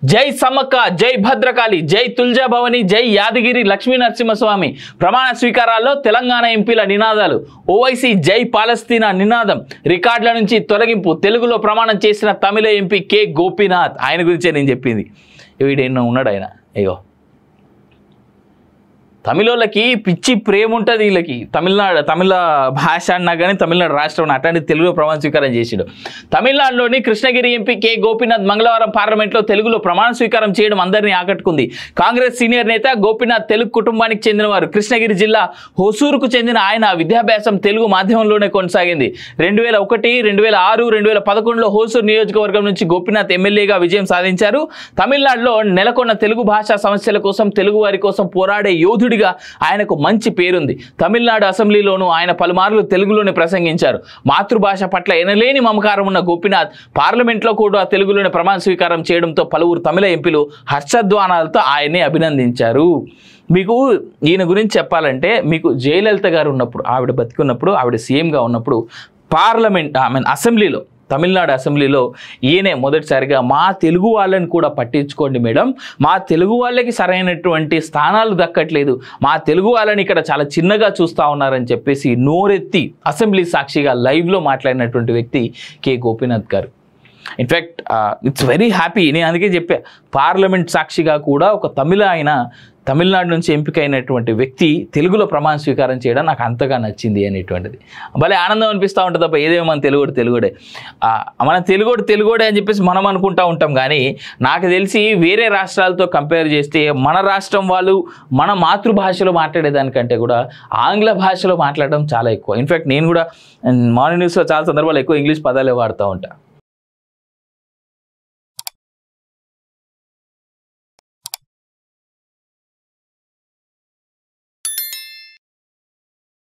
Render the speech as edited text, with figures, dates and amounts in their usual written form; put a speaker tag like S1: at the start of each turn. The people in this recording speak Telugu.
S1: జై సమ్మక్క, జై భద్రకాళి, జై తుల్జా భవని, జై యాదగిరి లక్ష్మీ నరసింహస్వామి ప్రమాణ స్వీకారాల్లో తెలంగాణ ఎంపీల నినాదాలు. ఓవైసీ జై పాలస్తీనా నినాదం. రికార్డుల నుంచి తొలగింపు. తెలుగులో ప్రమాణం చేసిన తమిళ ఎంపీ కె గోపీనాథ్. ఆయన గురించే నేను చెప్పింది. వీడేనో ఉన్నాడు ఆయన. అయ్యో, తమిళోళ్ళకి పిచ్చి ప్రేమ ఉంటుంది. వీళ్ళకి తమిళ భాష అన్నా కానీ తమిళనాడు రాష్ట్రం అట్లాంటి తెలుగులో ప్రమాణ స్వీకారం చేసాడు. తమిళనాడులోని కృష్ణగిరి ఎంపీ కె గోపీనాథ్ మంగళవారం పార్లమెంట్లో తెలుగులో ప్రమాణ స్వీకారం చేయడం అందరినీ ఆకట్టుకుంది. కాంగ్రెస్ సీనియర్ నేత గోపీనాథ్ తెలుగు కుటుంబానికి చెందినవారు. కృష్ణగిరి జిల్లా హొసూరుకు చెందిన ఆయన విద్యాభ్యాసం తెలుగు మాధ్యమంలోనే కొనసాగింది. 2001, 2006, 2011లో హోసూరు నియోజకవర్గం నుంచి గోపీనాథ్ ఎమ్మెల్యేగా విజయం సాధించారు. తమిళనాడులో నెలకొన్న తెలుగు భాషా సమస్యల కోసం, తెలుగు వారి కోసం పోరాడే యోధుడి ఆయనకు మంచి పేరుంది. తమిళనాడు అసెంబ్లీలోనూ ఆయన పలుమార్లు తెలుగులోనే ప్రసంగించారు. మాతృభాష పట్ల ఎనలేని మమకారం ఉన్న గోపీనాథ్ పార్లమెంట్లో కూడా తెలుగులోనే ప్రమాణ స్వీకారం చేయడంతో పలువురు తమిళ ఎంపీలు హర్షధ్వానాలతో ఆయన్ని అభినందించారు. మీకు ఈయన గురించి చెప్పాలంటే, మీకు జయలలిత గారు ఉన్నప్పుడు, ఆవిడ బతికున్నప్పుడు, ఆవిడ సీఎంగా ఉన్నప్పుడు అసెంబ్లీలో, తమిళనాడు అసెంబ్లీలో ఈయనే మొదటిసారిగా మా తెలుగు వాళ్ళని కూడా పట్టించుకోండి మేడం, మా తెలుగు వాళ్ళకి సరైనటువంటి స్థానాలు దక్కట్లేదు, మా తెలుగు వాళ్ళని ఇక్కడ చాలా చిన్నగా చూస్తూ ఉన్నారని చెప్పేసి నోరెత్తి అసెంబ్లీ సాక్షిగా లైవ్లో మాట్లాడినటువంటి వ్యక్తి కె గోపీనాథ్ గారు. In fact it's very happy. నేను అందుకే చెప్పా, పార్లమెంట్ సాక్షిగా కూడా ఒక తమిళనాడు నుంచి ఎంపికైనటువంటి వ్యక్తి తెలుగులో ప్రమాణ స్వీకారం చేయడం నాకు అంతగా నచ్చింది అనేటువంటిది. భలే ఆనందం అనిపిస్తూ ఉంటుంది తప్ప ఏదేమో మన తెలుగుడే మన తెలుగుడే అని చెప్పేసి మనం అనుకుంటూ ఉంటాం. కానీ నాకు తెలిసి వేరే రాష్ట్రాలతో కంపేర్ చేస్తే మన రాష్ట్రం వాళ్ళు మన మాతృభాషలో మాట్లాడేదానికంటే కూడా ఆంగ్ల భాషలో మాట్లాడడం చాలా ఎక్కువ. ఇన్ఫ్యాక్ట్ నేను కూడా మార్నింగ్ న్యూస్లో చాలా సందర్భాలు ఎక్కువ ఇంగ్లీష్ పదాలే వాడుతూ ఉంటాను.